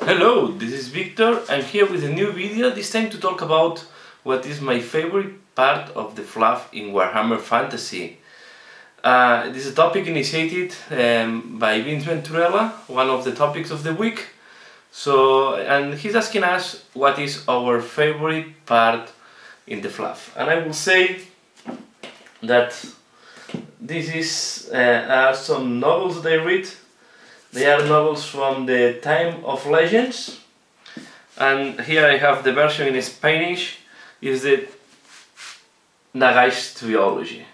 Hello, this is Victor. I'm here with a new video, this time to talk about what is my favorite part of the fluff in Warhammer Fantasy. This is a topic initiated by Vince Venturella, one of the topics of the week. And he's asking us what is our favorite part in the fluff. And I will say that this is are some novels that I read. They are novels from the time of legends, and here I have the version in Spanish. Is the Nagash Trilogy.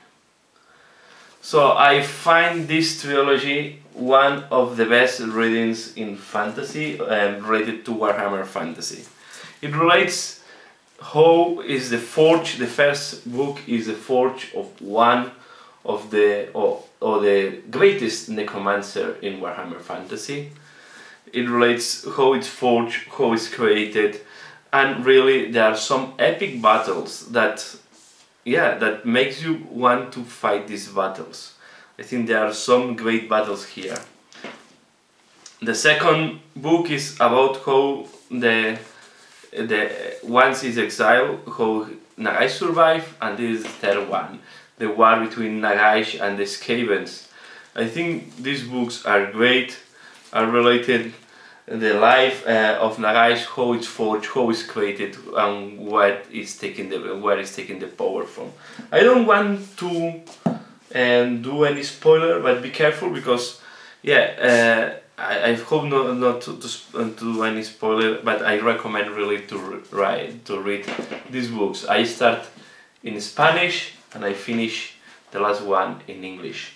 So I find this trilogy one of the best readings in fantasy related to Warhammer Fantasy. It relates how is the forge. The first book is the forge of one of the the greatest necromancer in Warhammer Fantasy. It relates how it's forged, how it's created, and really there are some epic battles that makes you want to fight these battles. I think there are some great battles here. The second book is about how the once is exiled, how Nagash survived, and this is the third one, the war between Nagash and the Skavens. I think these books are great, are related the life of Nagash, how it's forged, how it's created, and where is taking the power from. I don't want to do any spoiler, but be careful because I hope not to do any spoiler, but I recommend really to read these books. I start in Spanish and I finish the last one in English.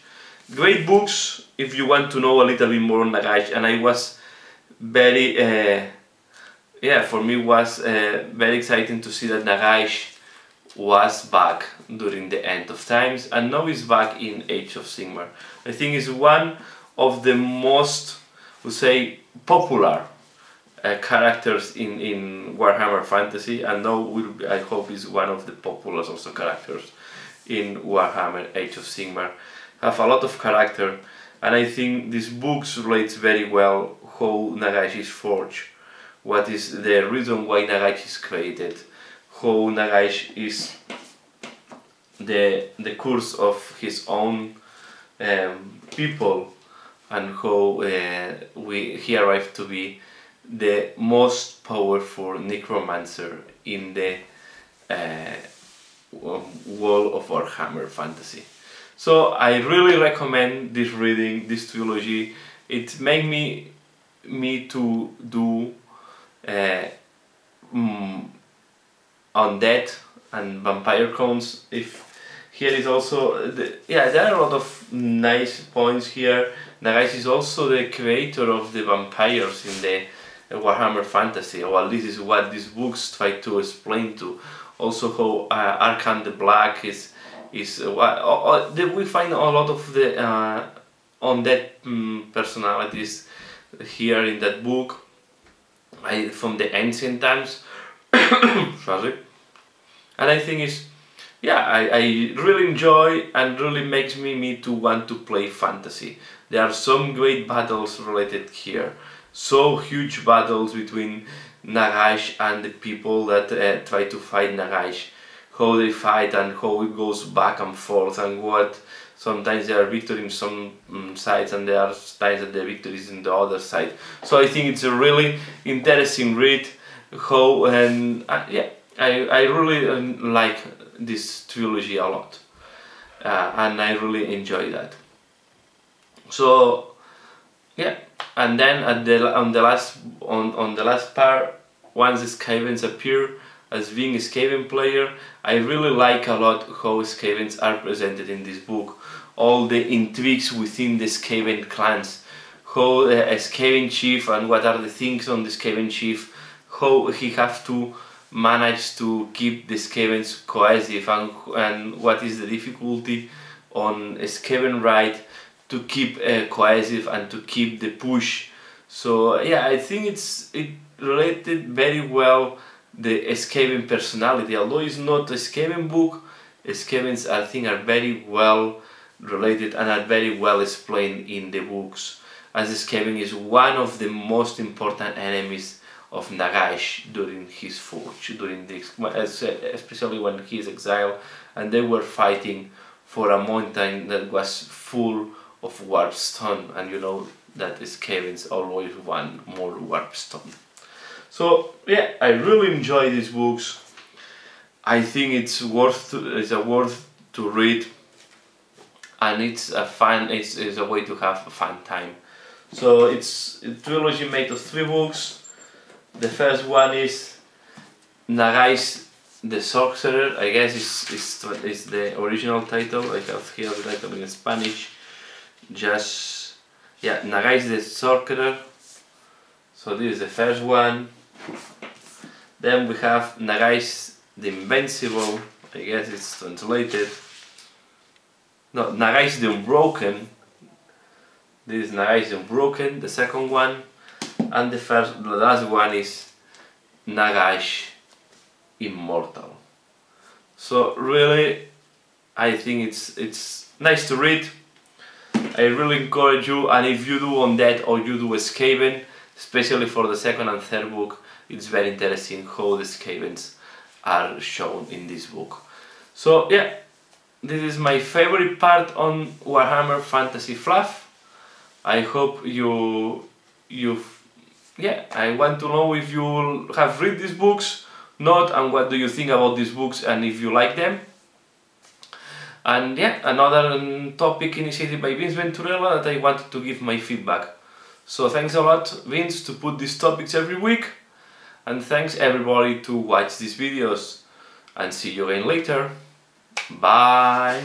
Great books if you want to know a little bit more on Nagash, and I was very for me was very exciting to see that Nagash was back during the end of times, and now he's back in Age of Sigmar. I think it's one of the most, we say, popular characters in Warhammer Fantasy, and now I hope is one of the popular also characters in Warhammer Age of Sigmar. Have a lot of character, and I think this book relates very well how Nagash is forged, what is the reason why Nagash is created, how Nagash is the curse of his own people, and how he arrived to be the most powerful necromancer in the world of Warhammer Fantasy. So I really recommend this reading, this trilogy. It made me to do undead and vampire clones. If here is also there are a lot of nice points here. Nagash is also the creator of the vampires in the Warhammer Fantasy, or at least is what these books try to explain to. Also how Arkham the Black is we find a lot of the undead personalities here in that book from the ancient times. Sorry. And I think I really enjoy, and really makes me to want to play fantasy. There are some great battles related here, so huge battles between Nagash and the people that try to fight Nagash, how they fight and how it goes back and forth, and what sometimes there are victories in some sides and there are times that the victory is in the other side. So I think it's a really interesting read. How I really like this trilogy a lot, and I really enjoy that. So and then on the last part, once the Skavens appear as being a Skaven player, I really like a lot how Skavens are presented in this book. All the intrigues within the Skaven clans, how a Skaven chief and what are the things on the Skaven chief, how he has to manage to keep the Skavens cohesive, and what is the difficulty on a Skaven right to keep cohesive and to keep the push. So I think it related very well the Skaven personality. Although it's not a Skaven book, Skavens I think are very well related and are very well explained in the books. as the Skaven is one of the most important enemies of Nagash during his forge, especially when he is exiled, and they were fighting for a mountain that was full of warpstone, and you know that Skavens always want more warpstone. So yeah, I really enjoy these books. I think it's worth to read, and it's a way to have a fun time. So it's a trilogy made of 3 books. The first one is Nagash the Sorcerer. I guess is the original title. I have here the title in Spanish. Just yeah, Nagash the Sorcerer. So this is the first one. Then we have Nagash the Invincible. I guess it's translated. No, Nagash the Unbroken. This is Nagash the Unbroken, the second one. And the last one is Nagash Immortal. So really, I think it's nice to read. I really encourage you, and if you do Undead or you do Skaven, especially for the second and third book, it's very interesting how the Skavens are shown in this book. So yeah, this is my favorite part on Warhammer Fantasy Fluff. I hope I want to know if you have read these books, not, and what do you think about these books, and if you like them. And yeah, another topic initiated by Vince Venturella that I wanted to give my feedback. So thanks a lot, Vince, to put these topics every week, and thanks everybody to watch these videos, and see you again later. Bye!